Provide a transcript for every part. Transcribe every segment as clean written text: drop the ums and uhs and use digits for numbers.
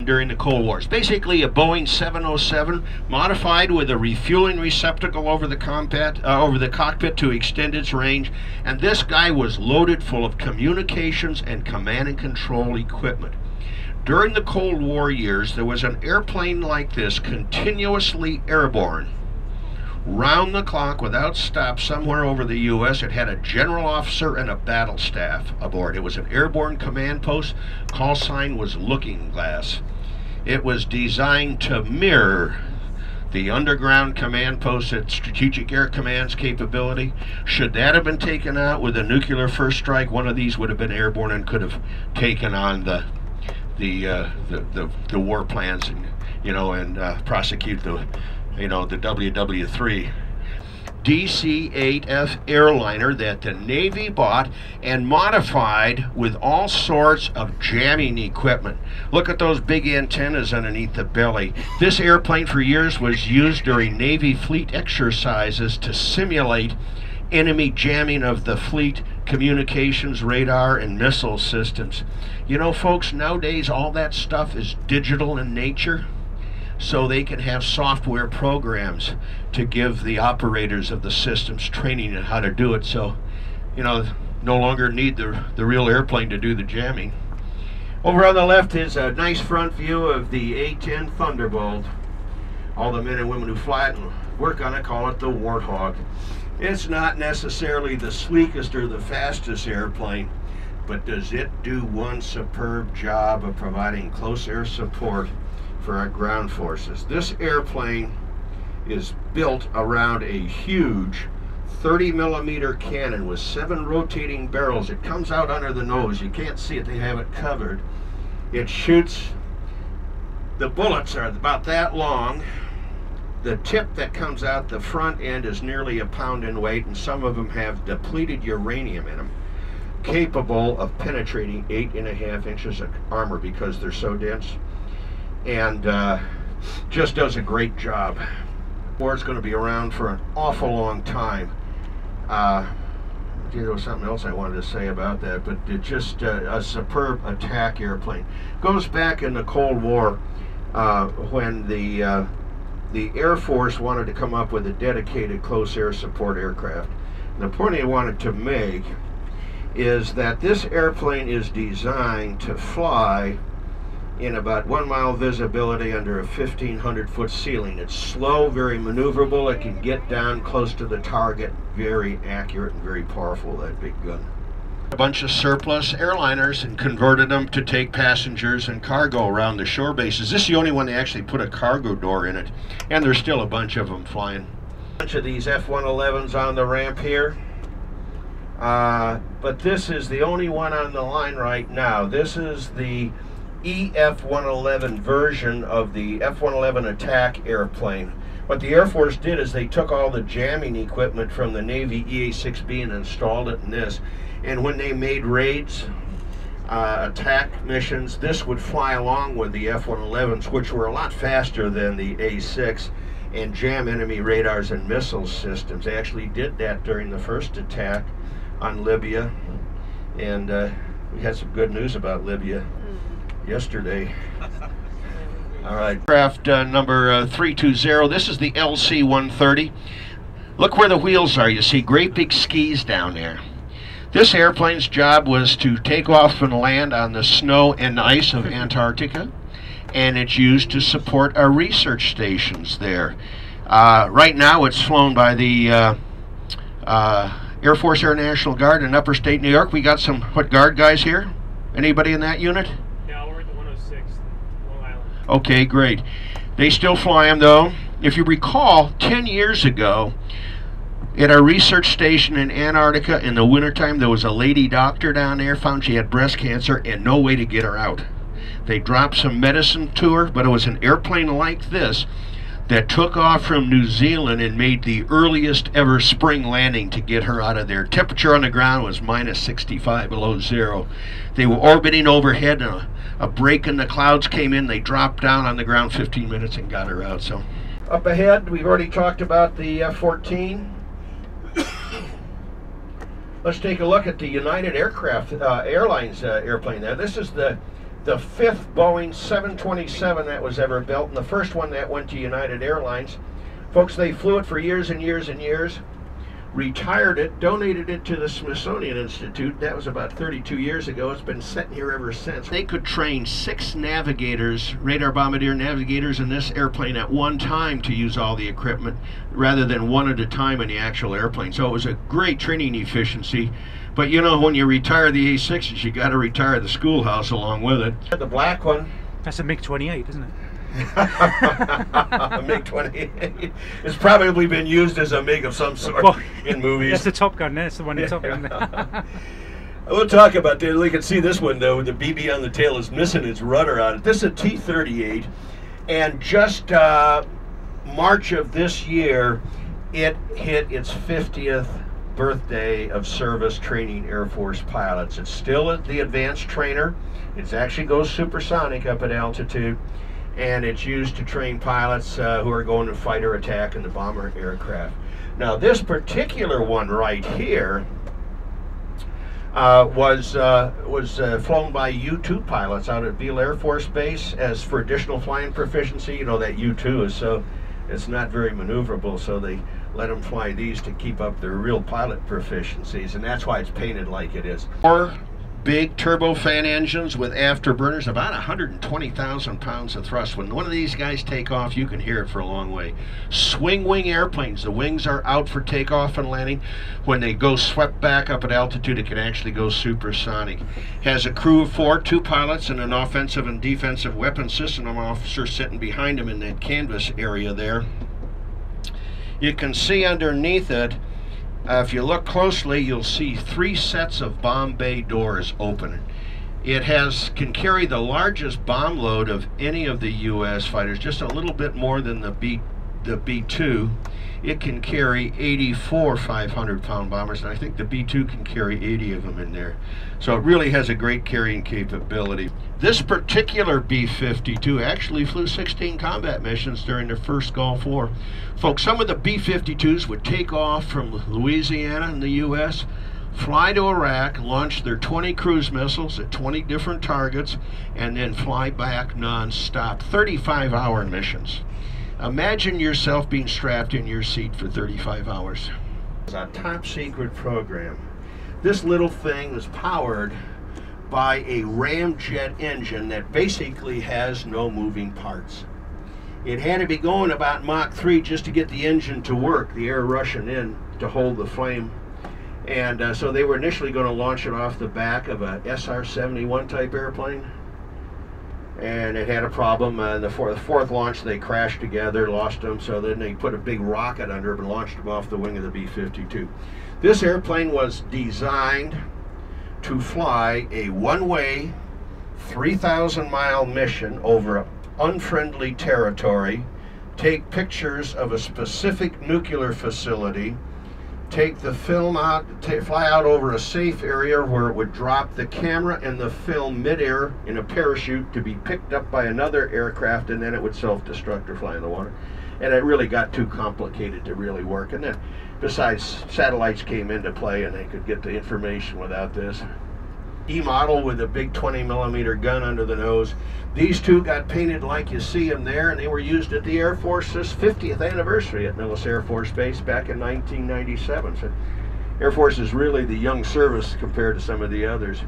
during the Cold War. It's basically a Boeing 707 modified with a refueling receptacle over the cockpit to extend its range. And this guy was loaded full of communications and command and control equipment. During the Cold War years, there was an airplane like this continuously airborne, round the clock without stop somewhere over the U.S. It had a general officer and a battle staff aboard. It was an airborne command post. Call sign was Looking Glass. It was designed to mirror the underground command post at Strategic Air Command's capability. Should that have been taken out with a nuclear first strike, one of these would have been airborne and could have taken on the war plans, and and prosecute the WW3. DC-8F airliner that the Navy bought and modified with all sorts of jamming equipment. Look at those big antennas underneath the belly. This airplane for years was used during Navy fleet exercises to simulate enemy jamming of the fleet communications, radar, and missile systems. Folks, nowadays all that stuff is digital in nature, so they can have software programs to give the operators of the systems training on how to do it, so no longer need the real airplane to do the jamming. Over on the left is a nice front view of the A-10 Thunderbolt. All the men and women who fly it and work on it call it the Warthog. It's not necessarily the sleekest or the fastest airplane, but does it do one superb job of providing close air support for our ground forces. This airplane is built around a huge 30-millimeter cannon with 7 rotating barrels. It comes out under the nose. You can't see it. They have it covered. It shoots. The bullets are about that long. The tip that comes out the front end is nearly a pound in weight, and some of them have depleted uranium in them, capable of penetrating 8.5 inches of armor because they're so dense, and just does a great job. War's going to be around for an awful long time. There was something else I wanted to say about that, but it's just a superb attack airplane. Goes back in the Cold War when the Air Force wanted to come up with a dedicated close air support aircraft. And the point I wanted to make is that this airplane is designed to fly in about 1 mile visibility under a 1,500-foot ceiling. It's slow, very maneuverable. It can get down close to the target, very accurate and very powerful, that big gun. A bunch of surplus airliners and converted them to take passengers and cargo around the shore bases. This is the only one they actually put a cargo door in it, and there's still a bunch of them flying. A bunch of these F-111s on the ramp here, but this is the only one on the line right now. This is the EF-111 version of the F-111 attack airplane. What the Air Force did is they took all the jamming equipment from the Navy EA-6B and installed it in this. And when they made raids, attack missions, this would fly along with the F-111s, which were a lot faster than the A-6, and jam enemy radars and missile systems. They actually did that during the first attack on Libya, and we had some good news about Libya yesterday. All right, craft number 320. This is the LC-130. Look where the wheels are. You see great big skis down there. This airplane's job was to take off and land on the snow and ice of Antarctica, and it's used to support our research stations there. Right now it's flown by the Air Force Air National Guard in Upper State New York. We got some guard guys here? Anybody in that unit? No, we're at the 106, Long Island. Okay, great. They still fly them though. If you recall, 10 years ago, at our research station in Antarctica in the wintertime, there was a lady doctor down there, found she had breast cancer and no way to get her out. They dropped some medicine to her, but it was an airplane like this that took off from New Zealand and made the earliest ever spring landing to get her out of there. Temperature on the ground was -65 below zero. They were orbiting overhead, and a break in the clouds came in. They dropped down on the ground 15 minutes and got her out. So, up ahead, we've already talked about the F-14. Let's take a look at the United Airlines airplane there. This is the the 5th Boeing 727 that was ever built, and the first one that went to United Airlines. Folks, they flew it for years and years and years, retired it, donated it to the Smithsonian Institute. That was about 32 years ago. It's been sitting here ever since. They could train 6 navigators, radar bombardier navigators in this airplane at one time to use all the equipment rather than one at a time in the actual airplane. So it was a great training efficiency. But you know, when you retire the A6s, you got to retire the schoolhouse along with it. The black one. That's a MiG-28, isn't it? A MiG-28. It's probably been used as a MiG of some sort in movies. That's the Top Gun, that's the one in Top Gun. We'll talk about that. You can see this one though, the BB on the tail is missing its rudder on it. This is a T-38, and just March of this year, it hit its 50th birthday of service training Air Force pilots. It's still the advanced trainer. It actually goes supersonic up at altitude, and it's used to train pilots who are going to fighter attack in the bomber aircraft. Now this particular one right here was flown by U-2 pilots out at Beale Air Force Base as for additional flying proficiency. You know that U-2 is it's not very maneuverable, so they let them fly these to keep up their real pilot proficiencies, and that's why it's painted like it is. 4 big turbofan engines with afterburners, about 120,000 pounds of thrust. When one of these guys take off, you can hear it for a long way. Swing wing airplanes, the wings are out for takeoff and landing. When they go swept back up at altitude, it can actually go supersonic. Has a crew of 4, 2 pilots and an offensive and defensive weapons system officer sitting behind him in that canvas area there. You can see underneath it, if you look closely, you'll see 3 sets of bomb bay doors open. It can carry the largest bomb load of any of the U.S. fighters, just a little bit more than the B-2. It can carry 84 500-pound bombers, and I think the B-2 can carry 80 of them in there. So it really has a great carrying capability. This particular B-52 actually flew 16 combat missions during the first Gulf War. Folks, some of the B-52s would take off from Louisiana in the U.S., fly to Iraq, launch their 20 cruise missiles at 20 different targets, and then fly back non-stop. 35-hour missions. Imagine yourself being strapped in your seat for 35 hours. It's a top secret program. This little thing is powered by a ramjet engine that basically has no moving parts. It had to be going about Mach 3 just to get the engine to work, the air rushing in to hold the flame. And so they were initially going to launch it off the back of a SR-71 type airplane. And it had a problem. The fourth launch, they crashed together, lost them, so then they put a big rocket under it and launched them off the wing of the B-52. This airplane was designed to fly a one-way, 3,000-mile mission over unfriendly territory, take pictures of a specific nuclear facility, take the film out, fly out over a safe area where it would drop the camera and the film midair in a parachute to be picked up by another aircraft, and then it would self-destruct or fly in the water. And it really got too complicated to really work. And then, besides, satellites came into play and they could get the information without this. E-model with a big 20mm gun under the nose. These two got painted like you see them there, and they were used at the Air Force's 50th anniversary at Nellis Air Force Base back in 1997. So Air Force is really the young service compared to some of the others.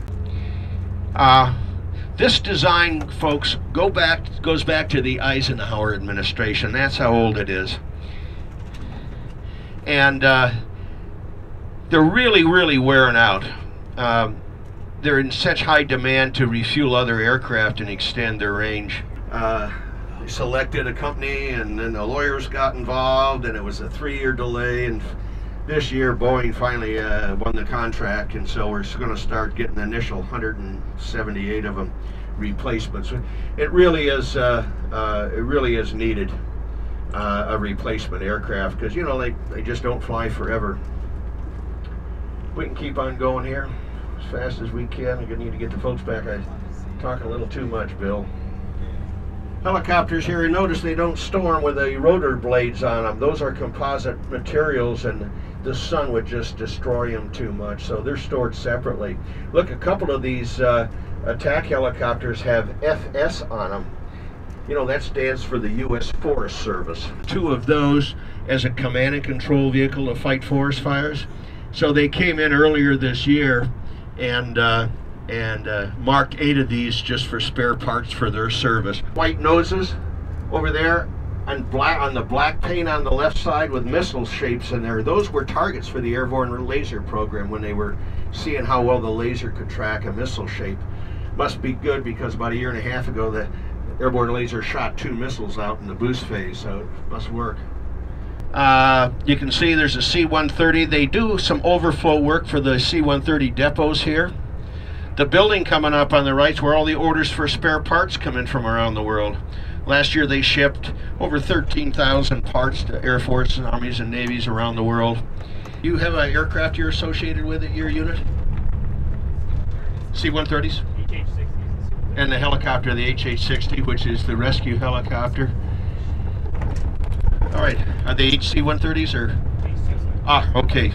This design, folks, goes back to the Eisenhower administration. That's how old it is. And they're really, really wearing out. They're in such high demand to refuel other aircraft and extend their range. They selected a company, and then the lawyers got involved, and it was a 3-year delay, and this year Boeing finally won the contract, and so we're going to start getting the initial 178 of them replacements. It really is needed, a replacement aircraft, because you know they just don't fly forever. We can keep on going here as fast as we can. I need to get the folks back. I talk a little too much, Bill. Helicopters here, you notice they don't storm with the rotor blades on them. Those are composite materials, and the sun would just destroy them too much, so they're stored separately. Look, a couple of these attack helicopters have FS on them. You know, that stands for the U.S. Forest Service. 2 of those as a command and control vehicle to fight forest fires. So they came in earlier this year and marked 8 of these just for spare parts for their service. White noses over there and black on the black paint on the left side with missile shapes in there. Those were targets for the airborne laser program when they were seeing how well the laser could track a missile shape. Must be good because about 1.5 years ago the airborne laser shot 2 missiles out in the boost phase, so it must work. You can see there's a C-130. They do some overflow work for the C-130 depots here. The building coming up on the right is where all the orders for spare parts come in from around the world. Last year they shipped over 13,000 parts to Air Forces, Armies, and Navies around the world. You have an aircraft you're associated with at your unit? C-130s? HH-60s. And the helicopter, the HH-60, which is the rescue helicopter. All right, are they HC-130s or? H-60. Ah, okay.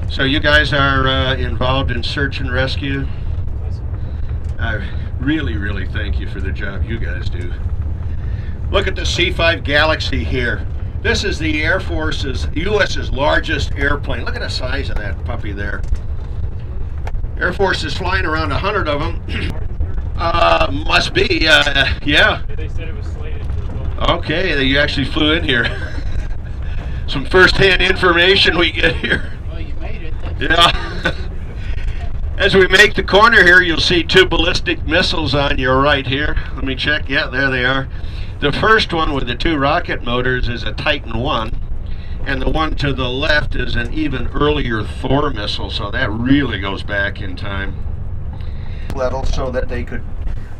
So you guys are involved in search and rescue. I really, really thank you for the job you guys do. Look at the C-5 Galaxy here. This is the Air Force's, U.S.'s largest airplane. Look at the size of that puppy there. Air Force is flying around 100 of them. Must be, yeah. They said it was slated for the Boneyard. Okay, you actually flew in here. Some first-hand information we get here. Well, you made it. Yeah. As we make the corner here, you'll see 2 ballistic missiles on your right here. Let me check. Yeah, there they are. The first one with the 2 rocket motors is a Titan 1, and the one to the left is an even earlier Thor missile, so that really goes back in time. Level so that they could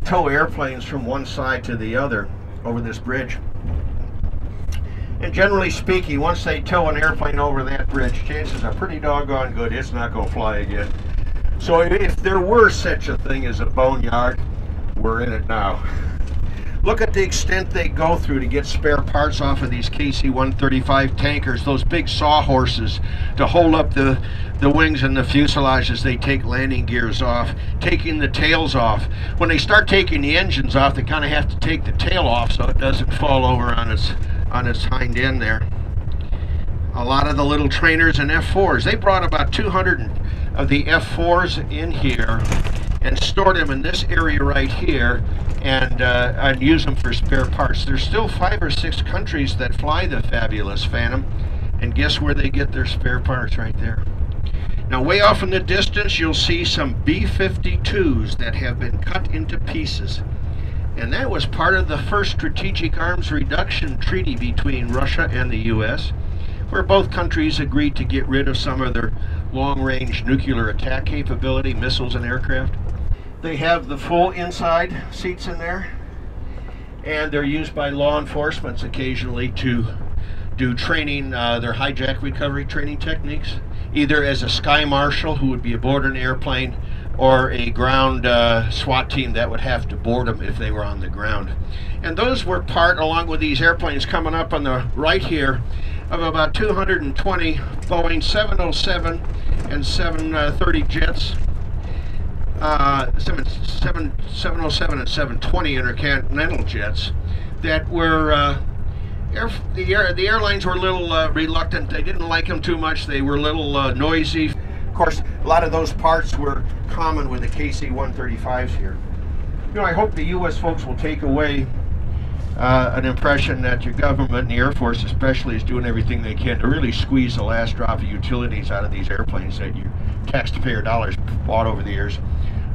tow airplanes from one side to the other over this bridge. And generally speaking, once they tow an airplane over that bridge, chances are pretty doggone good it's not going to fly again. So if there were such a thing as a boneyard, we're in it now. Look at the extent they go through to get spare parts off of these KC-135 tankers, those big sawhorses to hold up the wings and the fuselage as they take landing gears off, taking the tails off. When they start taking the engines off, they kind of have to take the tail off so it doesn't fall over on its hind end there. A lot of the little trainers and F4s, they brought about 200 of the F4s in here and stored them in this area right here and use them for spare parts. There's still 5 or 6 countries that fly the fabulous Phantom, and guess where they get their spare parts? Right there. Now way off in the distance you'll see some B-52s that have been cut into pieces, and that was part of the first Strategic Arms Reduction Treaty between Russia and the US, where both countries agreed to get rid of some of their long-range nuclear attack capability, missiles and aircraft. They have the full inside seats in there, and they're used by law enforcement occasionally to do training, their hijack recovery training techniques, either as a sky marshal who would be aboard an airplane or a ground SWAT team that would have to board them if they were on the ground. And those were part, along with these airplanes coming up on the right here, of about 220 Boeing 707 and 730 jets, 707 and 720 intercontinental jets that were, the airlines were a little reluctant. They didn't like them too much. They were a little noisy. Of course, a lot of those parts were common with the KC-135s here. You know, I hope the U.S. folks will take away an impression that your government and the Air Force especially is doing everything they can to really squeeze the last drop of utilities out of these airplanes that your taxpayer dollars bought over the years.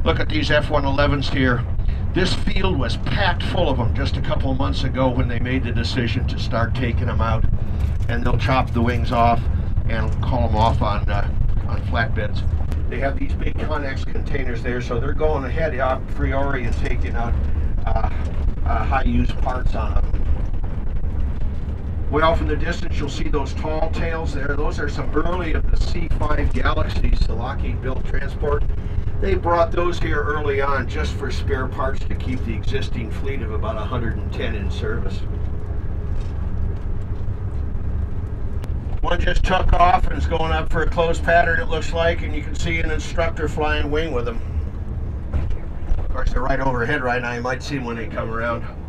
Look at these F-111s here. This field was packed full of them just a couple of months ago when they made the decision to start taking them out, and they'll chop the wings off and haul them off on flatbeds. They have these big Connex containers there, so they're going ahead a priori and taking out high-use parts on them. Way off in the distance, you'll see those tall tails there. Those are some early of the C-5 Galaxies, the Lockheed-built transport. They brought those here early on just for spare parts to keep the existing fleet of about 110 in service. One just took off and is going up for a close pattern, it looks like, and you can see an instructor flying wing with them. course, they're right overhead right now. You might see them when they come around.